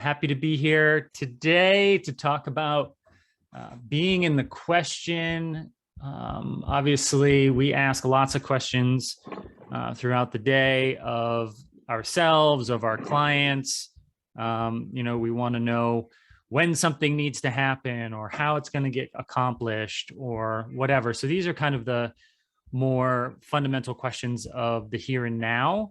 Happy to be here today to talk about being in the question. Obviously, we ask lots of questions throughout the day of ourselves, of our clients. We want to know when something needs to happen or how it's going to get accomplished or whatever. So these are kind of the more fundamental questions of the here and now.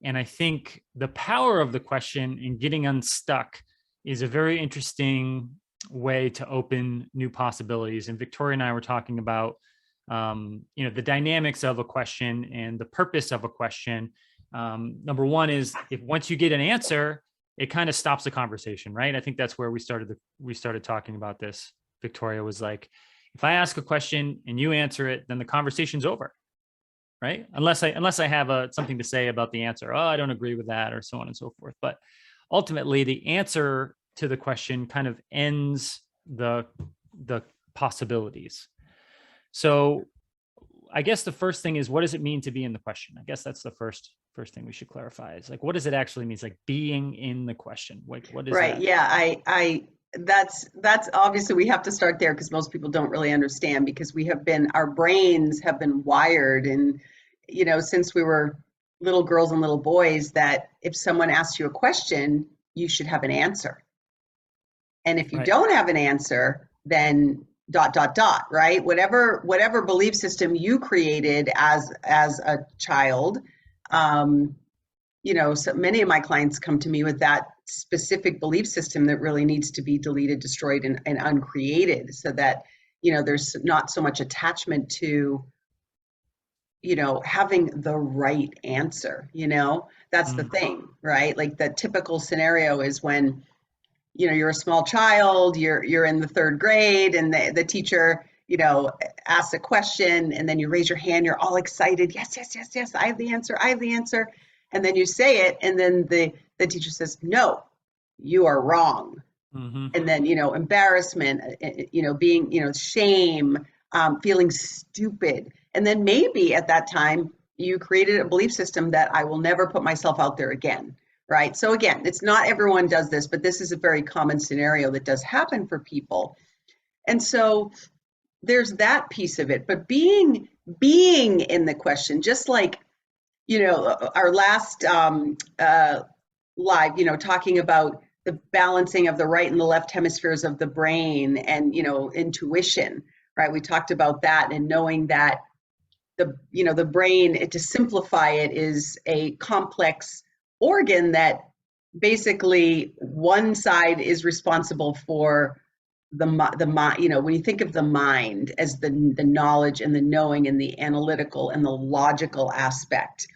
And I think the power of the question in getting unstuck is a very interesting way to open new possibilities. And Victoria and I were talking about, the dynamics of a question and the purpose of a question. Number one is if once you get an answer, it kind of stops the conversation, right? I think that's where we started talking about this. Victoria was like, if I ask a question and you answer it, then the conversation's over. Right? Unless I have something to say about the answer. Oh, I don't agree with that, or so on and so forth. But ultimately, the answer to the question kind of ends the possibilities. So I guess the first thing is, what does it mean to be in the question? I guess that's the first thing we should clarify is like, what does it actually mean? It's like being in the question. Like, what is right? that? Yeah, that's obviously we have to start there because most people don't really understand because our brains have been wired and since we were little girls and little boys that if someone asks you a question, you should have an answer. And if you Right. don't have an answer, then ... right? Whatever belief system you created as a child, so many of my clients come to me with that specific belief system that really needs to be deleted, destroyed, and uncreated so that, there's not so much attachment to, having the right answer, that's the thing, right? Like the typical scenario is when, you're a small child, you're in the third grade and the teacher, asks a question and then you raise your hand, you're all excited. Yes, I have the answer. And then you say it and then the teacher says, no, you are wrong. Mm-hmm. And then, embarrassment, being, shame, feeling stupid. And then maybe at that time you created a belief system that I will never put myself out there again. Right. So again, it's not everyone does this, but this is a very common scenario that does happen for people. And so there's that piece of it. But being in the question, just like, our last live, talking about the balancing of the right and the left hemispheres of the brain and, intuition, right? We talked about that and knowing that the brain, to simplify it, is a complex organ that basically one side is responsible for the mind. When you think of the mind as the knowledge and the knowing and the analytical and the logical aspect,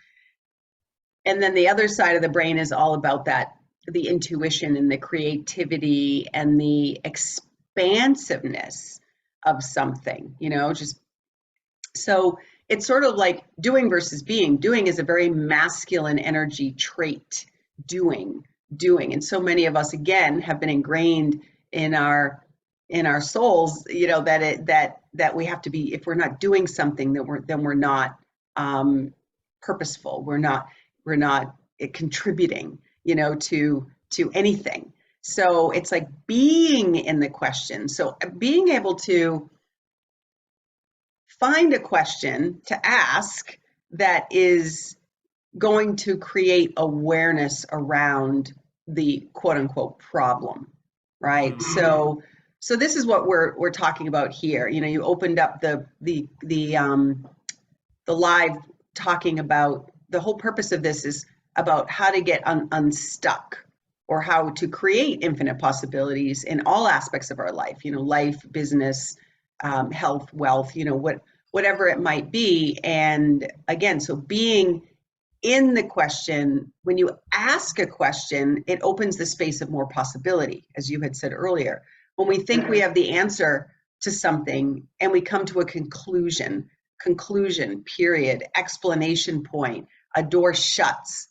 and then the other side of the brain is all about that, the intuition and the creativity and the expansiveness of something, just so it's sort of like doing versus being. Doing is a very masculine energy trait, doing. And so many of us, again, have been ingrained in our souls, that we have to be, if we're not doing something, then we're not purposeful. We're not contributing, to anything. So it's like being in the question. So being able to find a question to ask that is going to create awareness around the quote unquote problem, right? Mm-hmm. So this is what we're talking about here. You opened up the live talking about the whole purpose of this is about how to get unstuck or how to create infinite possibilities in all aspects of our life, life, business, health, wealth, whatever it might be. And again, so being in the question, when you ask a question, it opens the space of more possibility, as you had said earlier. When we think we have the answer to something and we come to a conclusion, period, explanation point, a door shuts.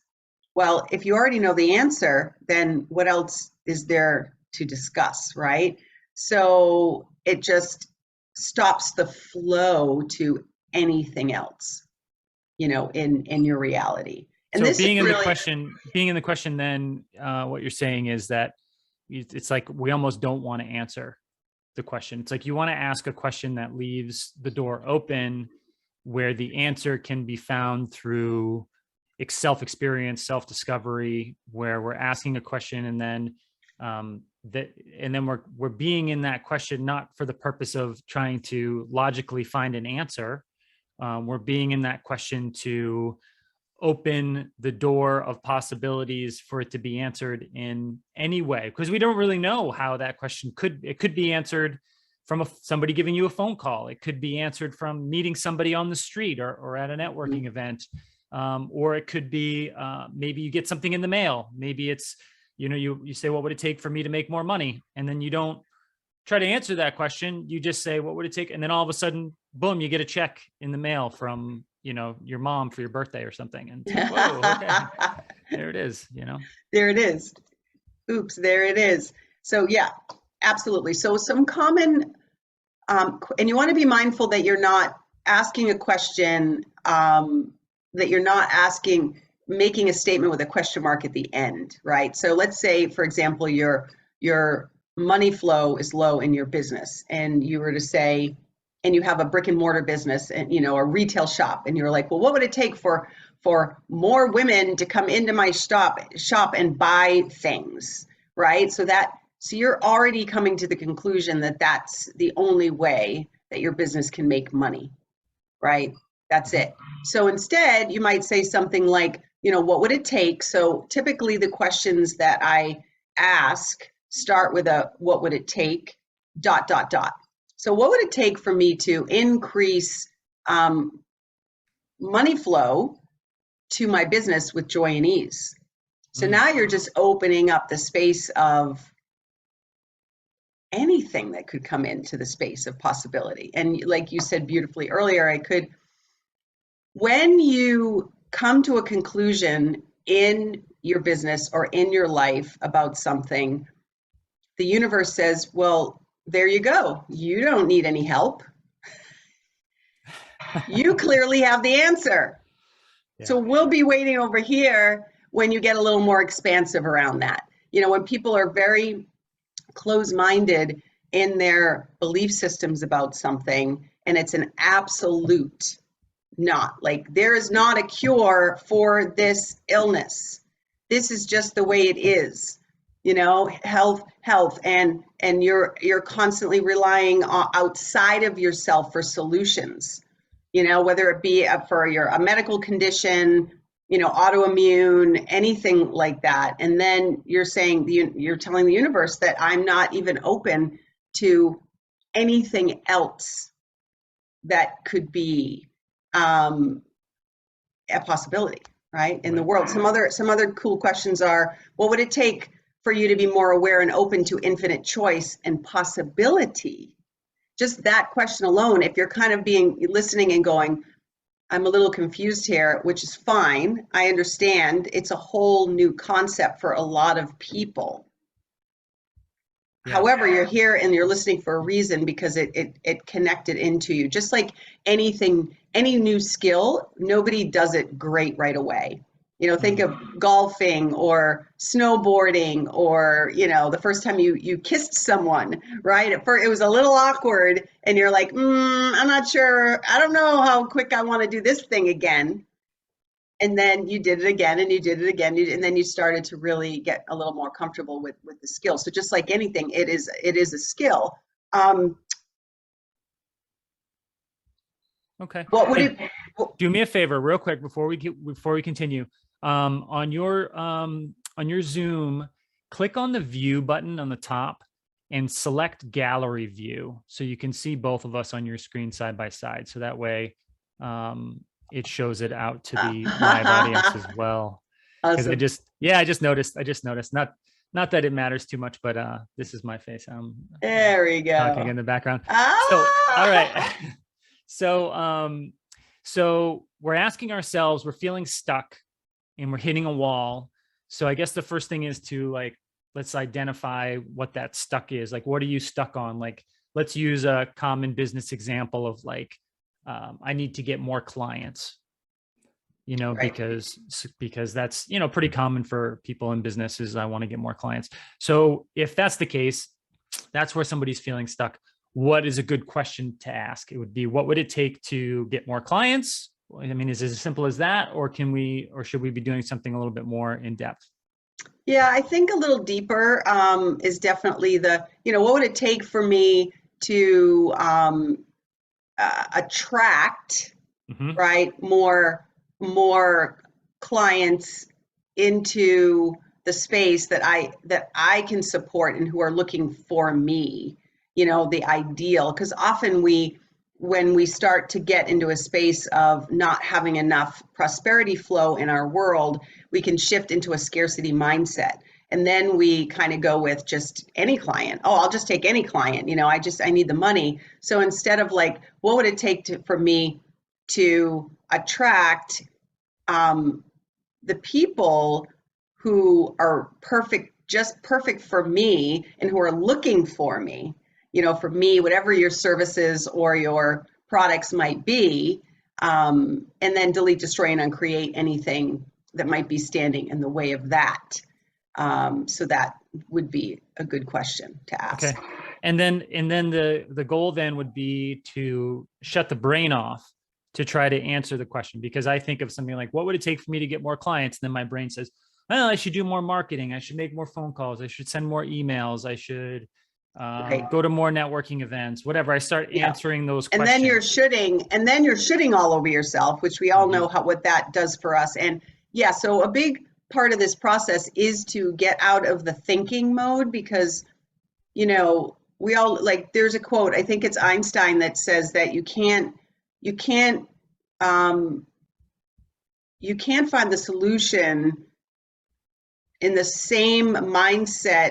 Well, if you already know the answer, then what else is there to discuss, right? So it just stops the flow to anything else, in your reality. And so this being is in really the question, then what you're saying is that it's like we almost don't want to answer the question. It's like you want to ask a question that leaves the door open, where the answer can be found through self-experience, self-discovery, where we're asking a question and then we're being in that question not for the purpose of trying to logically find an answer. We're being in that question to open the door of possibilities for it to be answered in any way, because we don't really know how that question could be answered from somebody giving you a phone call. It could be answered from meeting somebody on the street or at a networking event. Or it could be maybe you get something in the mail. Maybe it's, you say, what would it take for me to make more money? And then you don't try to answer that question. You just say, what would it take? And then all of a sudden, boom, you get a check in the mail from, your mom for your birthday or something. And like, whoa, okay, there it is, There it is. Oops, there it is. So yeah, absolutely. So some common, and you want to be mindful that you're not asking a question, that you're not making a statement with a question mark at the end, right? So let's say, for example, your money flow is low in your business, and you were to say, and you have a brick and mortar business and, a retail shop, and you're like, well, what would it take for more women to come into my shop and buy things, right? So you're already coming to the conclusion that that's the only way that your business can make money, right? That's it. So instead, you might say something like, what would it take? So typically the questions that I ask start with what would it take, ... So what would it take for me to increase money flow to my business with joy and ease? So now you're just opening up the space of anything that could come into the space of possibility. And like you said beautifully earlier, when you come to a conclusion in your business or in your life about something, the universe says, well, there you go. You don't need any help. You clearly have the answer. Yeah. So we'll be waiting over here when you get a little more expansive around that. When people are very close-minded in their belief systems about something, and it's an absolute not, like there is not a cure for this illness. This is just the way it is. Health, and you're constantly relying outside of yourself for solutions, whether it be for a medical condition, autoimmune, anything like that. And then you're telling the universe that I'm not even open to anything else that could be a possibility, right? In the world. Some other cool questions are, what would it take for you to be more aware and open to infinite choice and possibility? Just that question alone, if you're kind of listening and going, I'm a little confused here, which is fine. I understand. It's a whole new concept for a lot of people. Yeah. However, you're here and you're listening for a reason, because it connected into you. Just like anything, any new skill, nobody does it great right away. Think of golfing or snowboarding, or, the first time you kissed someone, right? At first, it was a little awkward and you're like, I'm not sure. I don't know how quick I want to do this thing again. And then you did it again and you did it again. And then you started to really get a little more comfortable with the skill. So just like anything, it is a skill. Okay. Do me a favor real quick before we continue. On your Zoom, click on the view button on the top and select gallery view, so you can see both of us on your screen side by side. So that way it shows it out to the live audience as well. Because awesome. I just noticed, not that it matters too much, but this is my face. There we go. Talking in the background. So, all right. So we're asking ourselves, we're feeling stuck and we're hitting a wall. So I guess the first thing is to let's identify what that stuck is. Like, what are you stuck on? Like, let's use a common business example of I need to get more clients. Right. because that's, pretty common for people in businesses. I want to get more clients. So if that's the case, that's where somebody's feeling stuck. What is a good question to ask? It would be, what would it take to get more clients? I mean, is it as simple as that, or should we be doing something a little bit more in depth? Yeah, I think a little deeper is definitely what would it take for me to attract, Mm-hmm. right, more clients into the space that I can support and who are looking for me, the ideal. Because often when we start to get into a space of not having enough prosperity flow in our world, we can shift into a scarcity mindset. And then we kind of go with just any client. Oh, I'll just take any client. I need the money. So instead of like, what would it take for me to attract the people who are perfect, just perfect for me, and who are looking for me, for me, whatever your services or your products might be, and then delete, destroy, and uncreate anything that might be standing in the way of that. So that would be a good question to ask. Okay. And then the goal then would be to shut the brain off to try to answer the question, because I think of something like, what would it take for me to get more clients? And then my brain says, well, I should do more marketing. I should make more phone calls. I should send more emails. I should Right. go to more networking events, whatever. I start Yeah. answering those And then you're questions. shitting all over yourself, which we all Mhm. know what that does for us. And yeah, so a big part of this process is to get out of the thinking mode, because we all, like, there's a quote, I think it's Einstein, that says that you can't um you can't find the solution in the same mindset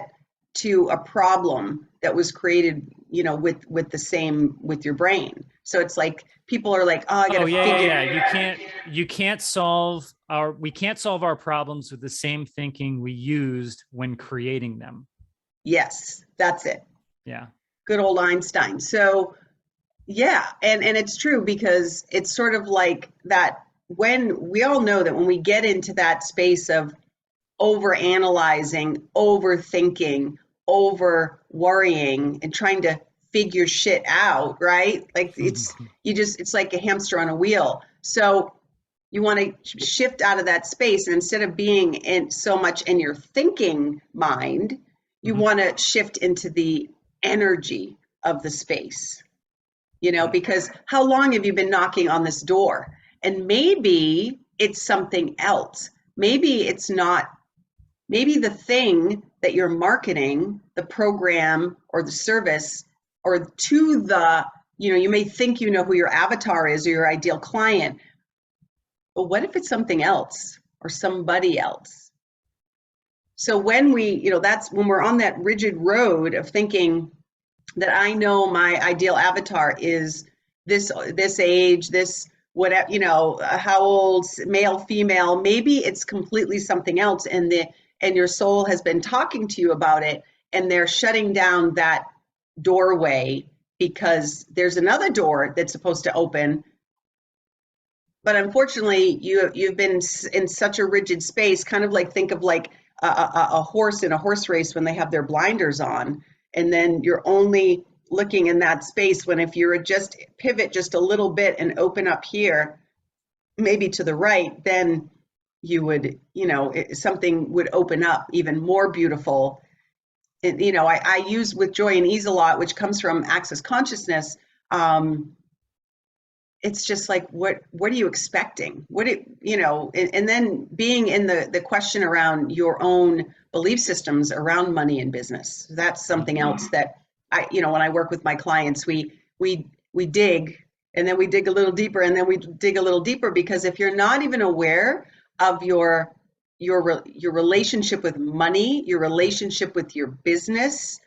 to a problem that was created, with your brain. So it's like people are like, oh, I got Oh to yeah, yeah, figure. yeah. We can't solve our problems with the same thinking we used when creating them. Yes, that's it. Yeah. Good old Einstein. So yeah, and it's true, because it's sort of like that. When we all know that when we get into that space of over analyzing, overthinking, over worrying, and trying to figure shit out, right? Like it's like a hamster on a wheel. So you want to shift out of that space, and instead of being in so much in your thinking mind, you Mhm. want to shift into the energy of the space, Yeah. because how long have you been knocking on this door? And maybe it's something else. Maybe it's not, maybe the thing that you're marketing, the program or the service, or to you may think you know who your avatar is or your ideal client, but what if it's something else or somebody else? So when that's when we're on that rigid road of thinking that I know my ideal avatar is this age, this whatever, how old, male, female. Maybe it's completely something else, and your soul has been talking to you about it, and they're shutting down that doorway because there's another door that's supposed to open. But unfortunately, you've been in such a rigid space, kind of like, think of like a horse in a horse race when they have their blinders on, and then you're only looking in that space, when if you were just pivot just a little bit and open up here, maybe to the right, then you would, something would open up even more beautiful. And, I use with joy and ease a lot, which comes from access consciousness. It's just like, what are you expecting? And then being in the question around your own belief systems around money and business. That's something else that when I work with my clients, we dig, and then we dig a little deeper, and then we dig a little deeper, because if you're not even aware of your relationship with money, your relationship with your business,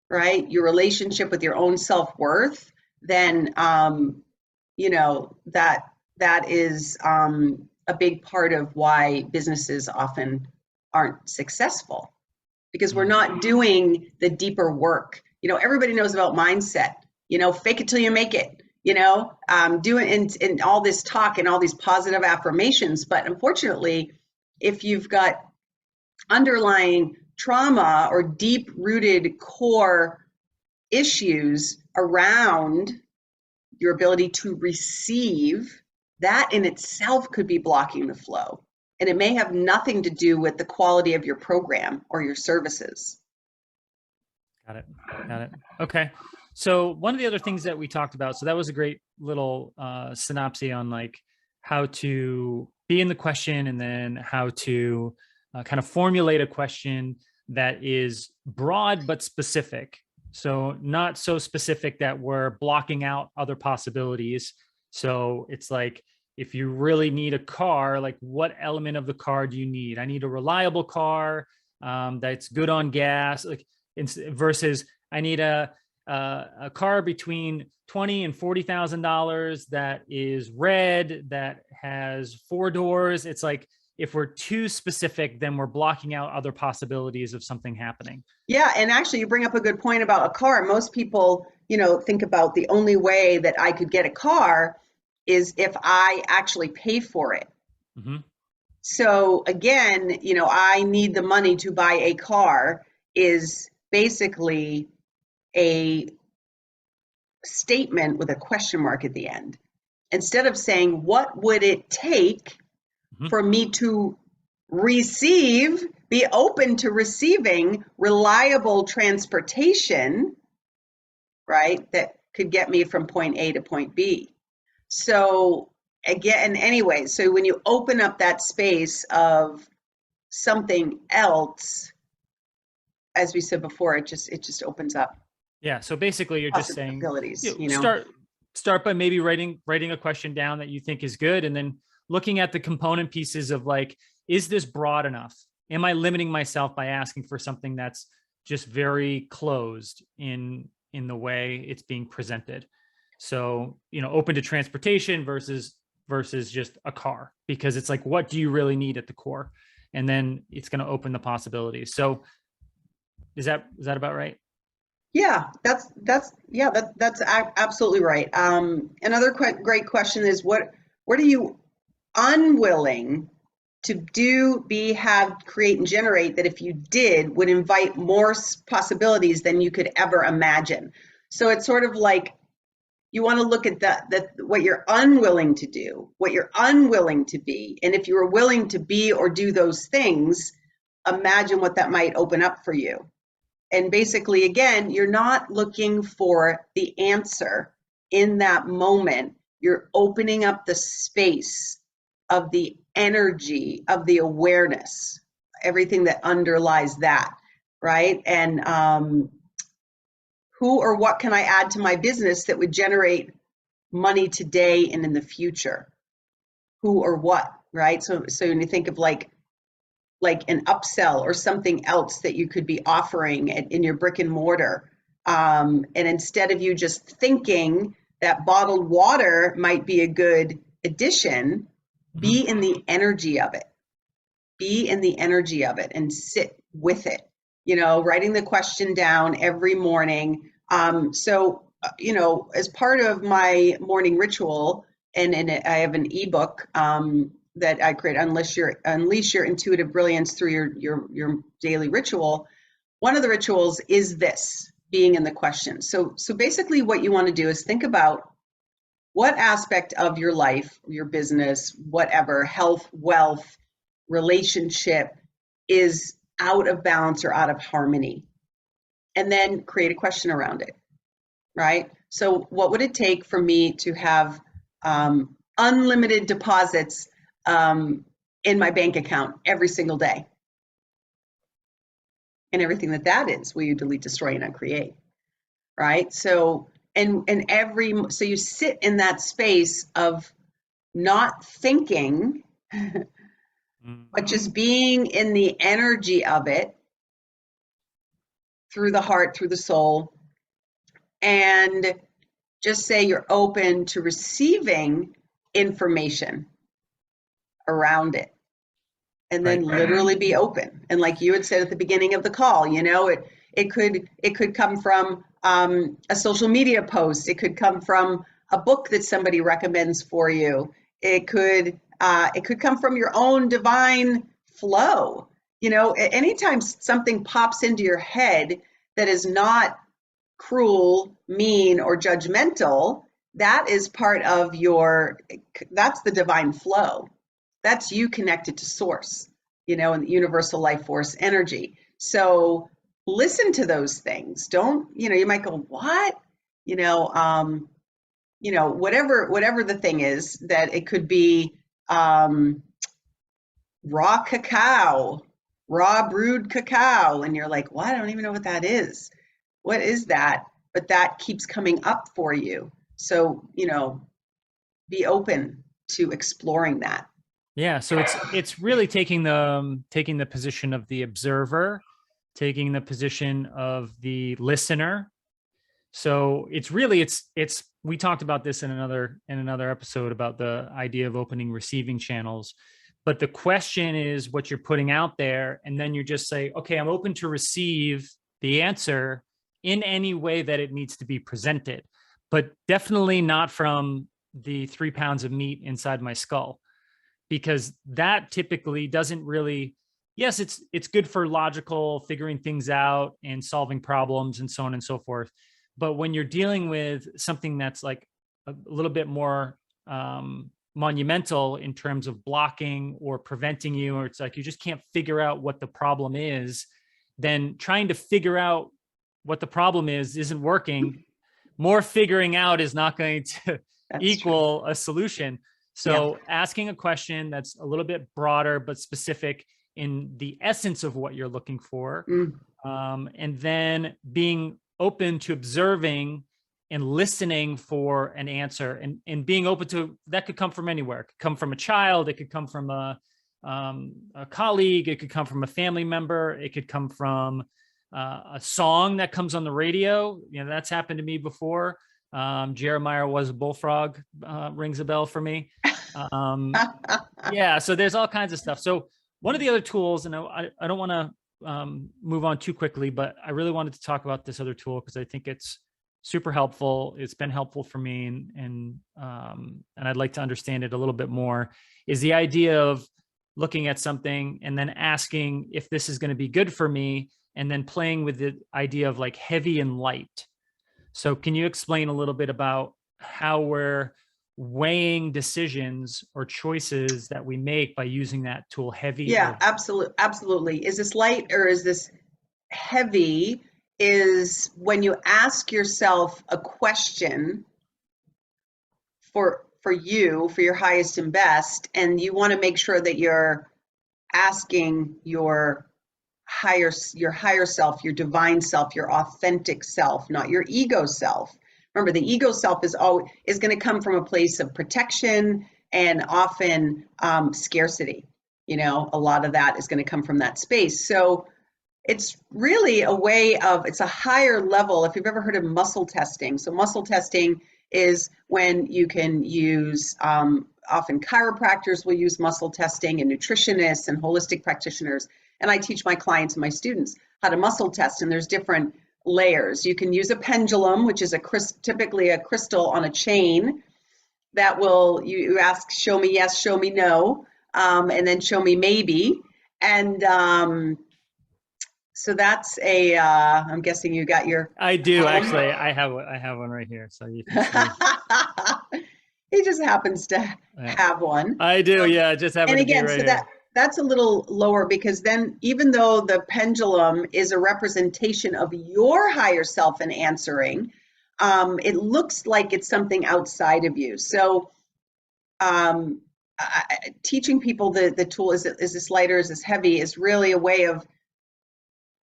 right, your relationship with your own self-worth, then that is a big part of why businesses often aren't successful, because we're not doing the deeper work. Everybody knows about mindset, fake it till you make it. doing and all this talk and all these positive affirmations. But unfortunately, if you've got underlying trauma or deep rooted core issues around your ability to receive, that in itself could be blocking the flow. And it may have nothing to do with the quality of your program or your services. Got it. Okay. So one of the other things that we talked about, so that was a great little synopsis on like how to be in the question and then how to kind of formulate a question that is broad but specific. So not so specific that we're blocking out other possibilities. So it's like, if you really need a car, like what element of the car do you need? I need a reliable car that's good on gas, like versus I need a car between $20,000 and $40,000 that is red, that has 4 doors. It's like, if we're too specific, then we're blocking out other possibilities of something happening. Yeah, and actually you bring up a good point about a car. Most people, think about the only way that I could get a car is if I actually pay for it. Mm-hmm. So again, I need the money to buy a car is basically a statement with a question mark at the end. Instead of saying, what would it take for me to be open to receiving reliable transportation, right, that could get me from point A to point B. So again, anyway, so when you open up that space of something else, as we said before, it just opens up. Yeah. So basically you're just saying, start by maybe writing a question down that you think is good, and then looking at the component pieces of like, is this broad enough? Am I limiting myself by asking for something that's just very closed in the way it's being presented? So, open to transportation versus just a car, because it's like, what do you really need at the core? And then it's going to open the possibilities. So is that about right? Yeah, that's absolutely right. Another great question is what are you unwilling to do, create, and generate that if you did would invite more possibilities than you could ever imagine? So it's sort of like you want to look at what you're unwilling to do, what you're unwilling to be, and if you were willing to be or do those things, imagine what that might open up for you. And basically, again, you're not looking for the answer in that moment. You're opening up the space of the energy, of the awareness, everything that underlies that, right? And who or what can I add to my business that would generate money today and in the future? Who or what, right? So when you think of like an upsell or something else that you could be offering in your brick and mortar. And instead of you just thinking that bottled water might be a good addition, be in the energy of it. Be in the energy of it and sit with it, writing the question down every morning. So, as part of my morning ritual, and I have an ebook, that I create, Unleash Your Intuitive Brilliance through your daily ritual. One of the rituals is this, being in the question. So basically what you want to do is think about what aspect of your life, your business, whatever, health, wealth, relationship is out of balance or out of harmony. And then create a question around it, right? So what would it take for me to have unlimited deposits in my bank account every single day? And everything that is, will you delete, destroy, and uncreate, right? So, so you sit in that space of not thinking, but just being in the energy of it through the heart, through the soul, and just say you're open to receiving information around it, and then literally be open. And like you had said at the beginning of the call, it could come from a social media post. It could come from a book that somebody recommends for you. It could come from your own divine flow. Anytime something pops into your head that is not cruel, mean, or judgmental, that is part of that's the divine flow. That's you connected to source, and the universal life force energy. So listen to those things. Don't, you might go, what? Whatever the thing is, that it could be raw cacao, raw brewed cacao. And you're like, what? I don't even know what that is. What is that? But that keeps coming up for you. So, be open to exploring that. Yeah. So it's really taking the position of the observer, taking the position of the listener. So it's we talked about this in another episode about the idea of opening receiving channels. But the question is what you're putting out there. And then you just say, okay, I'm open to receive the answer in any way that it needs to be presented, but definitely not from the 3 pounds of meat inside my skull, because that typically doesn't really, yes, it's good for logical figuring things out and solving problems and so on and so forth. But when you're dealing with something that's like a little bit more monumental in terms of blocking or preventing you, or it's like you just can't figure out what the problem is, then trying to figure out what the problem is isn't working. More figuring out is not going to equal a solution. So asking a question that's a little bit broader but specific in the essence of what you're looking for, and then being open to observing and listening for an answer, and being open to that could come from anywhere. It could come from a child, it could come from a colleague, it could come from a family member, it could come from a song that comes on the radio. That's happened to me before. Jeremiah Was a Bullfrog rings a bell for me. So there's all kinds of stuff. So one of the other tools, and I don't want to move on too quickly, but I really wanted to talk about this other tool because I think it's super helpful. It's been helpful for me, and I'd like to understand it a little bit more, is the idea of looking at something and then asking if this is going to be good for me, and then playing with the idea of like heavy and light. So can you explain a little bit about how we're weighing decisions or choices that we make by using that tool, heavy? Yeah, absolutely. Is this light or is this heavy? Is when you ask yourself a question for you, for your highest and best, and you want to make sure that you're asking your higher self, your divine self, your authentic self, not your ego self. Remember, the ego self is going to come from a place of protection and often scarcity. A lot of that is going to come from that space. So it's really it's a higher level. If you've ever heard of muscle testing. So muscle testing is when you can use, often chiropractors will use muscle testing, and nutritionists and holistic practitioners. And I teach my clients and my students how to muscle test, and there's different layers. You can use a pendulum, which is typically a crystal on a chain that will, you ask, show me yes, show me no, and then show me maybe. And so that's I'm guessing you got your. I do, actually. I have one right here, so you can see. He just happens to have one. I do, yeah. Just happened to be right here. That's a little lower, because then even though the pendulum is a representation of your higher self in answering, it looks like it's something outside of you. So teaching people the tool, is this lighter, is this heavy, is really a way of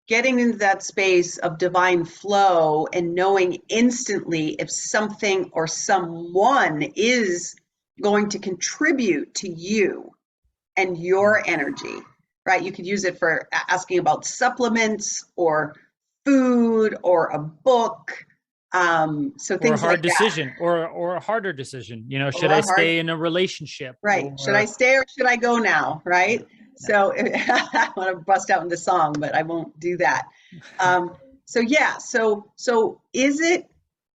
getting into that space of divine flow and knowing instantly if something or someone is going to contribute to you and your energy, right? You could use it for asking about supplements or food or a book. So things like decision, or a harder decision. Should I stay in a relationship? Right. Should I stay or should I go now? Right. Yeah. So I want to bust out into song, but I won't do that. So is it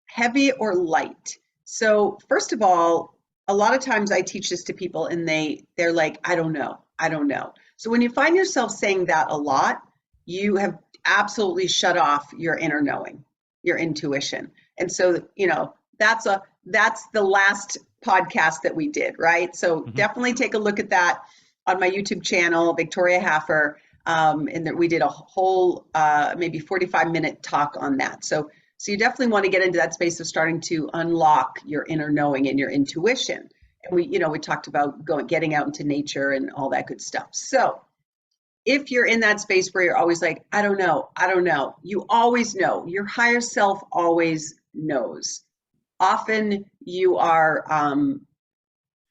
heavy or light? So first of all, a lot of times I teach this to people and they're like, I don't know. I don't know. So when you find yourself saying that a lot, you have absolutely shut off your inner knowing, your intuition. And so, that's the last podcast that we did, right? So Mhm. definitely take a look at that on my YouTube channel, Victoria Haffer. And that we did a whole maybe 45-minute talk on that. So you definitely want to get into that space of starting to unlock your inner knowing and your intuition. And we talked about getting out into nature and all that good stuff. So if you're in that space where you're always like, I don't know, I don't know, you always know. Your higher self always knows. Often you are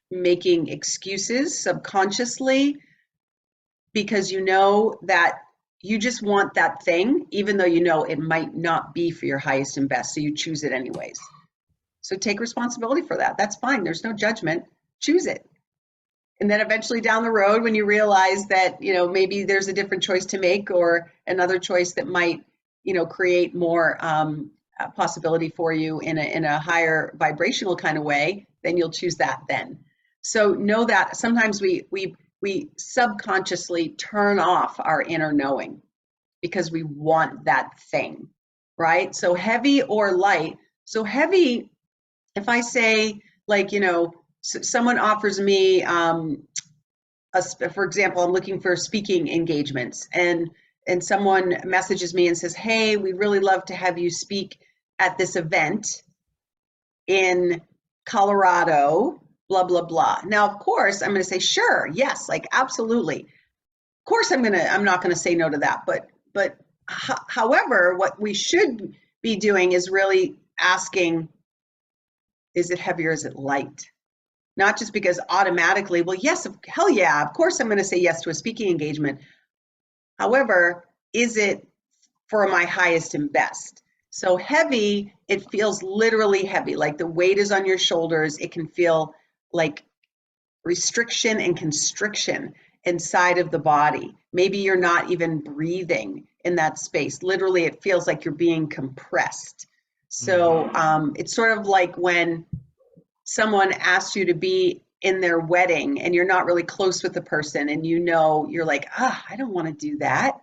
making excuses subconsciously because you know that you just want that thing, even though you know it might not be for your highest and best. So you choose it anyways. So take responsibility for that. That's fine. There's no judgment. Choose it. And then eventually down the road, when you realize that, maybe there's a different choice to make or another choice that might, create more possibility for you in a higher vibrational kind of way, then you'll choose that then. So know that sometimes we subconsciously turn off our inner knowing because we want that thing, right? So heavy or light. So heavy, if I say, like, someone offers me, for example, I'm looking for speaking engagements, and someone messages me and says, hey, we'd really love to have you speak at this event in Colorado, blah, blah, blah. Now, of course, I'm going to say, sure, yes, like, absolutely. Of course, I'm not going to say no to that. But however, what we should be doing is really asking, is it heavy or is it light? Not just because automatically, well, yes, hell yeah, of course I'm going to say yes to a speaking engagement. However, is it for my highest and best? So heavy, it feels literally heavy, like the weight is on your shoulders. It can feel like restriction and constriction inside of the body. Maybe you're not even breathing in that space. Literally, it feels like you're being compressed. So it's sort of like when someone asks you to be in their wedding and you're not really close with the person and you're like, I don't want to do that.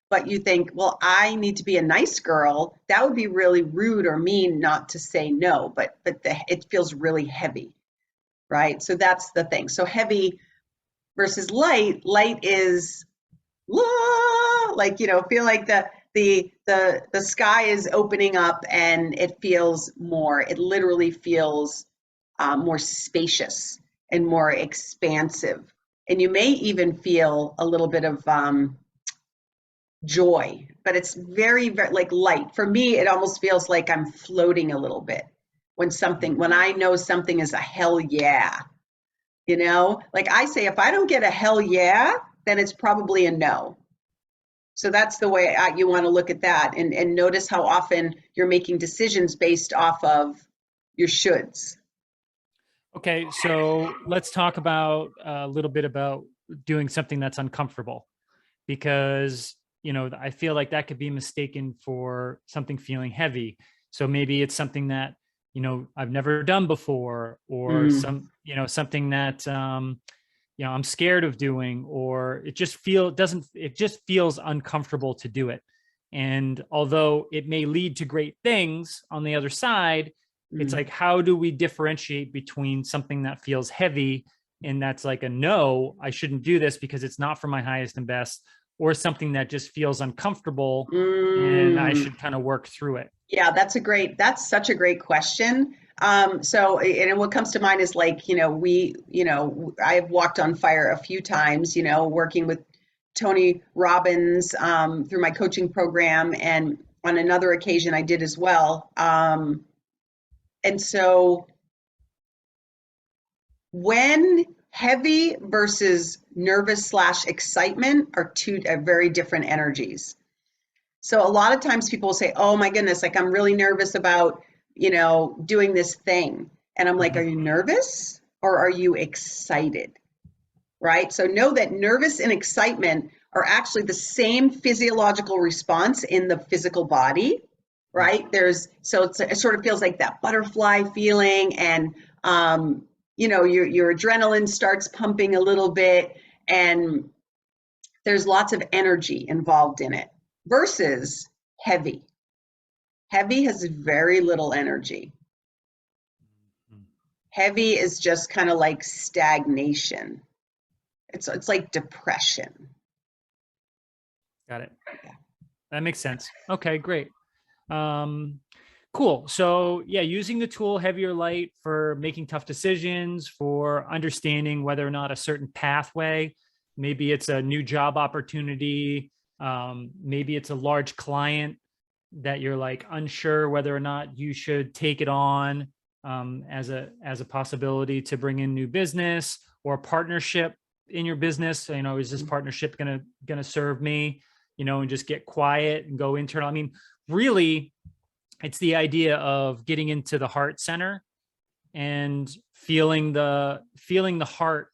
But you think, well, I need to be a nice girl. That would be really rude or mean not to say no, but it feels really heavy, right? So that's the thing. So heavy versus light. Light is like, feel like the sky is opening up and it feels more. It literally feels more spacious and more expansive. And you may even feel a little bit of joy, but it's very, very like light. For me, it almost feels like I'm floating a little bit when I know something is a hell yeah, like I say, if I don't get a hell yeah, then it's probably a no. So that's the way you want to look at that and notice how often you're making decisions based off of your shoulds. Okay, so let's talk about a little bit about doing something that's uncomfortable, because I feel like that could be mistaken for something feeling heavy. So maybe it's something that I've never done before, or something that I'm scared of doing, or it just feels uncomfortable to do it. And although it may lead to great things on the other side, it's like, how do we differentiate between something that feels heavy and that's like a no, I shouldn't do this because it's not for my highest and best, or something that just feels uncomfortable and I should kind of work through it? Yeah, that's such a great question. So, and what comes to mind is like, I've walked on fire a few times, working with Tony Robbins through my coaching program, and on another occasion I did as well. And so when heavy versus nervous / excitement are two very different energies. So a lot of times people will say, oh my goodness, like I'm really nervous about, doing this thing. And I'm like, are you nervous or are you excited? Right? So know that nervous and excitement are actually the same physiological response in the physical body, right? It sort of feels like that butterfly feeling, and your adrenaline starts pumping a little bit, and there's lots of energy involved in it versus heavy. Heavy has very little energy. Heavy is just kind of like stagnation. It's like depression. Got it. Yeah. That makes sense. Okay, great. Cool. So yeah, using the tool heavy or light for making tough decisions, for understanding whether or not a certain pathway, maybe it's a new job opportunity, maybe it's a large client that you're like unsure whether or not you should take it on, as a possibility to bring in new business, or a partnership in your business. Is this partnership gonna serve me? And just get quiet and go internal. I mean, really, it's the idea of getting into the heart center and feeling the heart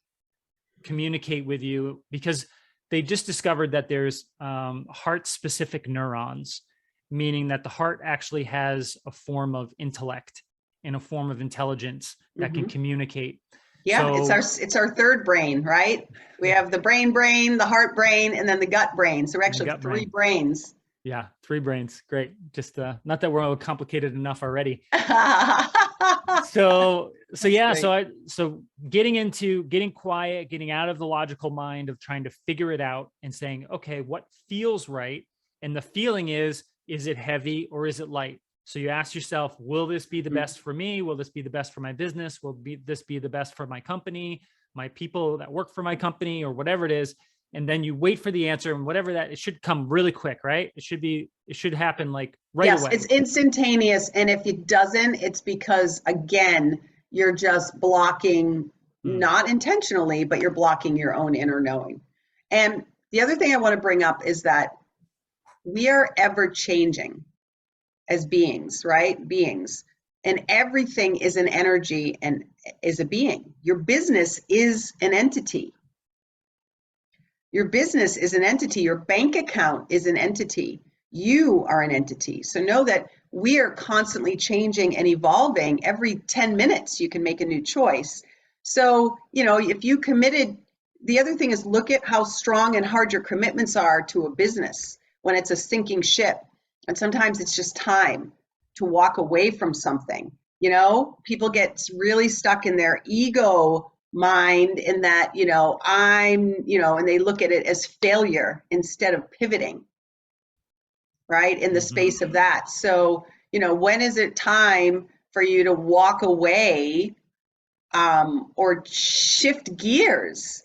communicate with you, because they just discovered that there's heart specific neurons, meaning that the heart actually has a form of intellect and a form of intelligence that can communicate. Yeah, So, it's our third brain, right? We have the brain, the heart brain, and then the gut brain. So we actually have three brains. Yeah, three brains. Great. Just not that we're all complicated enough already. So yeah, great. so getting quiet, getting out of the logical mind of trying to figure it out and saying, okay, what feels right? And the feeling is it heavy or is it light? So you ask yourself, will this be the best for me? Will this be the best for my business? This be the best for my company, my people that work for my company, or whatever it is? And then you wait for the answer, and whatever that, it should come really quick, right? It should happen like right away. Yes, it's instantaneous. And if it doesn't, it's because, again, you're just blocking, not intentionally, but you're blocking your own inner knowing. And the other thing I want to bring up is that we are ever changing as beings, right? Beings. And everything is an energy and is a being. Your business is an entity. Your business is an entity. Your bank account is an entity. You are an entity. So know that we are constantly changing and evolving. Every 10 minutes, you can make a new choice. So, if you committed, the other thing is look at how strong and hard your commitments are to a business when it's a sinking ship. And sometimes it's just time to walk away from something. People get really stuck in their ego mind in that, and they look at it as failure instead of pivoting, right? In the space of that. So, when is it time for you to walk away, or shift gears?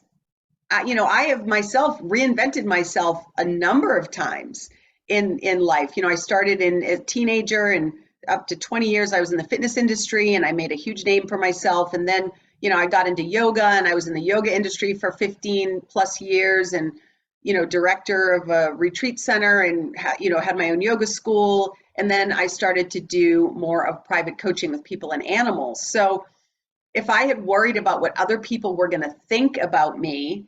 I have myself reinvented myself a number of times in life. I started in a teenager, and up to 20 years, I was in the fitness industry, and I made a huge name for myself. And then, I got into yoga, and I was in the yoga industry for 15 plus years, and, director of a retreat center, and, had my own yoga school. And then I started to do more of private coaching with people and animals. So if I had worried about what other people were going to think about me,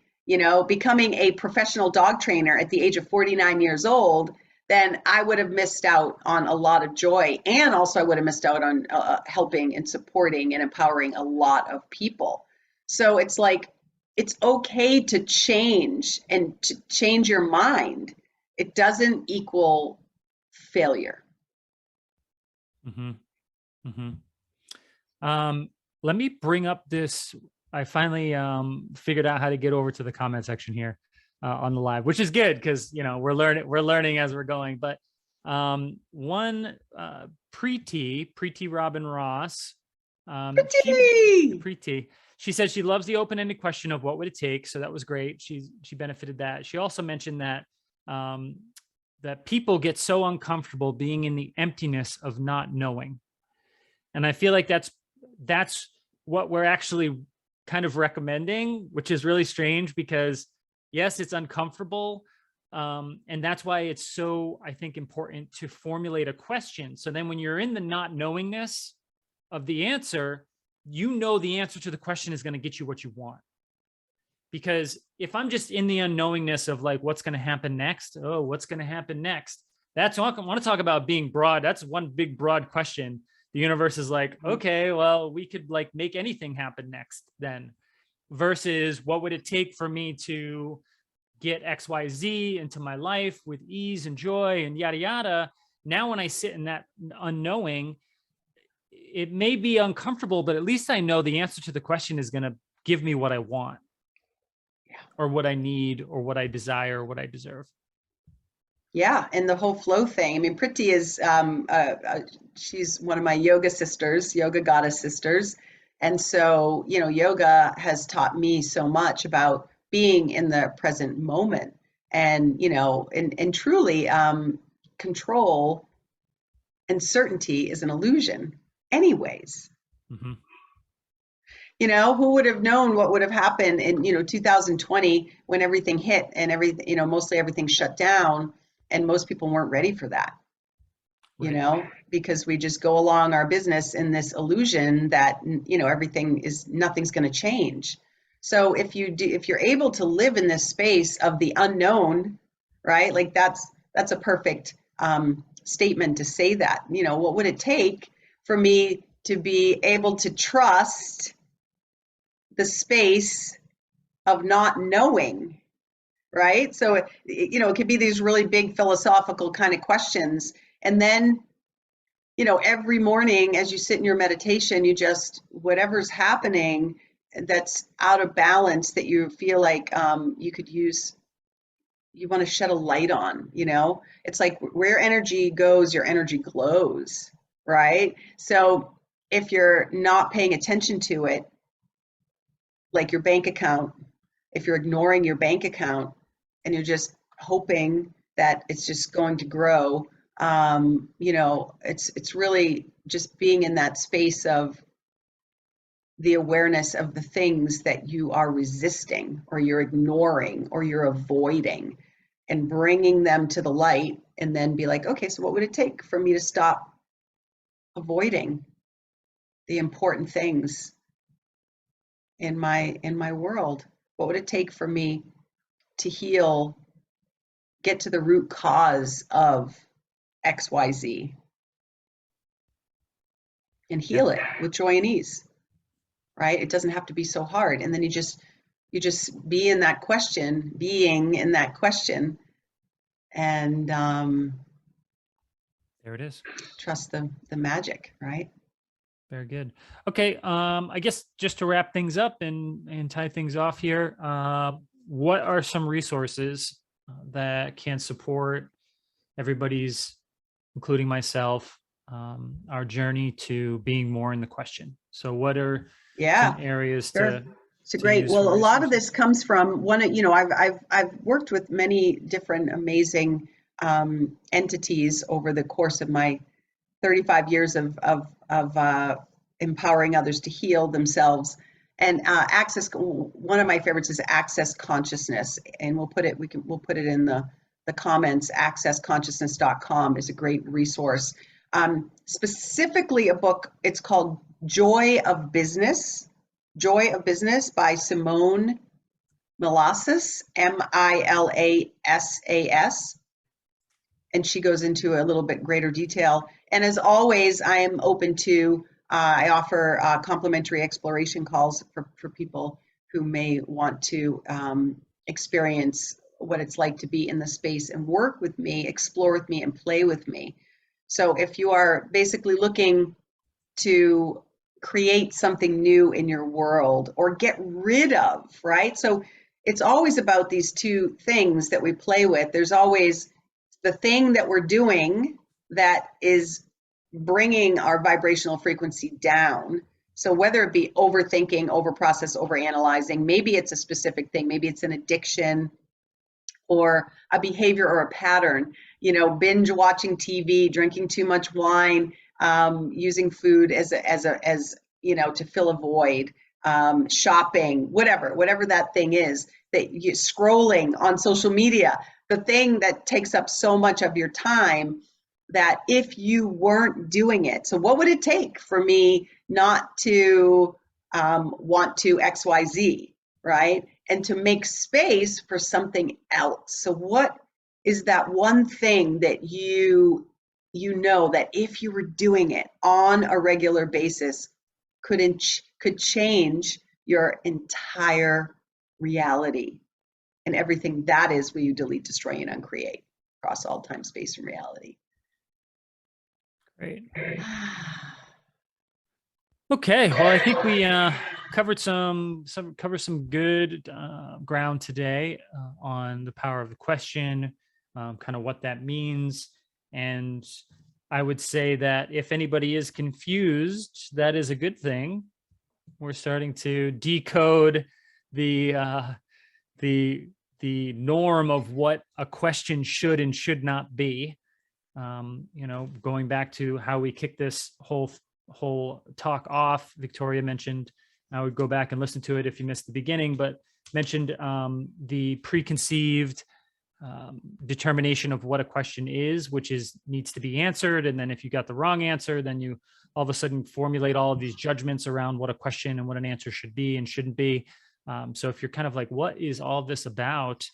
becoming a professional dog trainer at the age of 49 years old, then I would have missed out on a lot of joy. And also I would have missed out on helping and supporting and empowering a lot of people. So it's like, it's okay to change and to change your mind. It doesn't equal failure. Let me bring up this. I finally figured out how to get over to the comment section here on the live, which is good because we're learning as we're going. But one Preeti Robin Ross, Preeti, she said she loves the open-ended question of what would it take. So that was great. She benefited that. She also mentioned that that people get so uncomfortable being in the emptiness of not knowing, and I feel like that's what we're actually kind of recommending, which is really strange because yes, it's uncomfortable. And that's why it's so, I think, important to formulate a question. So then when you're in the not knowingness of the answer, the answer to the question is going to get you what you want. Because if I'm just in the unknowingness of like, what's going to happen next? Oh, what's going to happen next? That's what I want to talk about, being broad. That's one big broad question. The universe is like, Mhm. okay, well, we could like make anything happen next then, versus what would it take for me to get XYZ into my life with ease and joy and yada yada. Now when I sit in that unknowing, it may be uncomfortable, but at least I know the answer to the question is going to give me what I want, Yeah. or what I need, or what I desire, or what I deserve. Yeah, and the whole flow thing. I mean, Priti is she's one of my yoga sisters, yoga goddess sisters, and so yoga has taught me so much about being in the present moment, and and truly, control and certainty is an illusion, anyways. Mm-hmm. Who would have known what would have happened in 2020 when everything hit and everything, mostly everything shut down, and most people weren't ready for that. Right. Because we just go along our business in this illusion that nothing's going to change. So if you're able to live in this space of the unknown, right? Like that's a perfect statement to say that. What would it take for me to be able to trust the space of not knowing, right? So it could be these really big philosophical kind of questions, and then every morning as you sit in your meditation, you just, whatever's happening that's out of balance, that you feel like you want to shed a light on. It's like where energy goes, your energy glows, right? So if you're not paying attention to it, like your bank account, if you're ignoring your bank account and you're just hoping that it's just going to grow, it's really just being in that space of the awareness of the things that you are resisting or you're ignoring or you're avoiding, and bringing them to the light, and then be like, okay, so what would it take for me to stop avoiding the important things in my world? What would it take for me to heal, get to the root cause of XYZ, and Yeah. heal it with joy and ease, right? It doesn't have to be so hard. And then you just being in that question, and There it is. trust the magic, right? Very good. Okay. I guess just to wrap things up and tie things off here, what are some resources that can support everybody's, including myself, our journey to being more in the question? So what are some Yeah, areas sure. It's a to great. use for Well, a lot of resources? this comes from I've worked with many different amazing entities over the course of my 35 years of empowering others to heal themselves. And one of my favorites is Access Consciousness, and we'll put it in the comments. Accessconsciousness.com is a great resource. Specifically a book, it's called Joy of Business by Simone Milasas, Milasas, and she goes into a little bit greater detail. And as always, I am open to, I offer complimentary exploration calls for people who may want to experience what it's like to be in the space and work with me, explore with me, and play with me. So if you are basically looking to create something new in your world or get rid of, right? So it's always about these two things that we play with. There's always the thing that we're doing that is bringing our vibrational frequency down. So whether it be overthinking, overprocess, overanalyzing, maybe it's a specific thing, maybe it's an addiction or a behavior or a pattern, binge watching TV, drinking too much wine, using food as to fill a void, shopping, whatever that thing is, that you scrolling on social media, the thing that takes up so much of your time, that if you weren't doing it, so what would it take for me not to want to XYZ, right? And to make space for something else. So what is that one thing that you know that if you were doing it on a regular basis could change your entire reality and everything that is will you delete, destroy, and uncreate across all time, space, and reality. Great. Okay, well, I think we covered some good ground today on the power of the question, kind of what that means, and I would say that if anybody is confused, that is a good thing. We're starting to decode the norm of what a question should and should not be. You know, going back to how we kicked this whole talk off, Victoria mentioned, I would go back and listen to it if you missed the beginning, but mentioned the preconceived determination of what a question is, which needs to be answered. And then if you got the wrong answer, then you all of a sudden formulate all of these judgments around what a question and what an answer should be and shouldn't be. So if you're kind of like, what is all this about?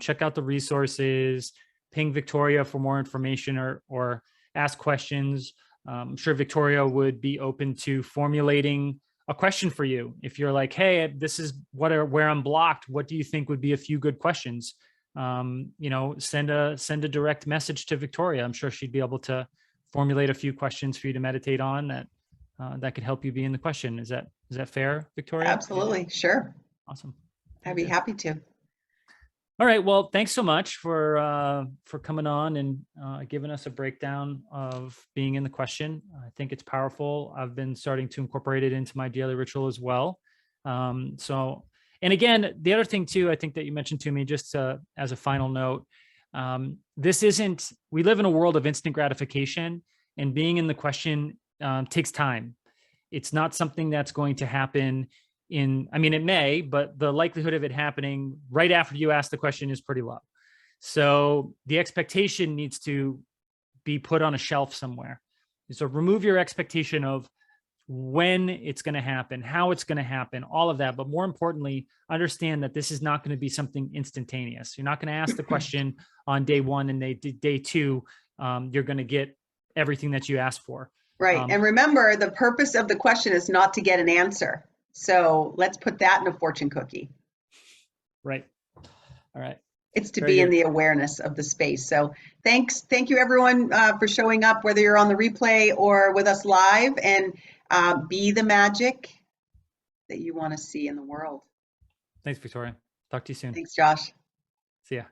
Check out the resources, ping Victoria for more information, or ask questions. I'm sure Victoria would be open to formulating a question for you. If you're like, hey, this is where I'm blocked, what do you think would be a few good questions? You know, send a direct message to Victoria. I'm sure she'd be able to formulate a few questions for you to meditate on that could help you be in the question. Is that fair, Victoria? Absolutely, sure. Awesome. I'd be happy to. All right. Well, thanks so much for coming on and giving us a breakdown of being in the question. I think it's powerful. I've been starting to incorporate it into my daily ritual as well. And again, the other thing too, I think that you mentioned to me, just as a final note, we live in a world of instant gratification, and being in the question takes time. It's not something that's going to happen it may, but the likelihood of it happening right after you ask the question is pretty low. So the expectation needs to be put on a shelf somewhere. So remove your expectation of when it's going to happen, how it's going to happen, all of that. But more importantly, understand that this is not going to be something instantaneous. You're not going to ask the question on day one, and day two, you're going to get everything that you asked for. Right. And remember, the purpose of the question is not to get an answer. So let's put that in a fortune cookie. Right. All right. It's to be in the awareness of the space. So thank you everyone for showing up, whether you're on the replay or with us live, and be the magic that you want to see in the world. Thanks, Victoria. Talk to you soon. Thanks, Josh. See ya.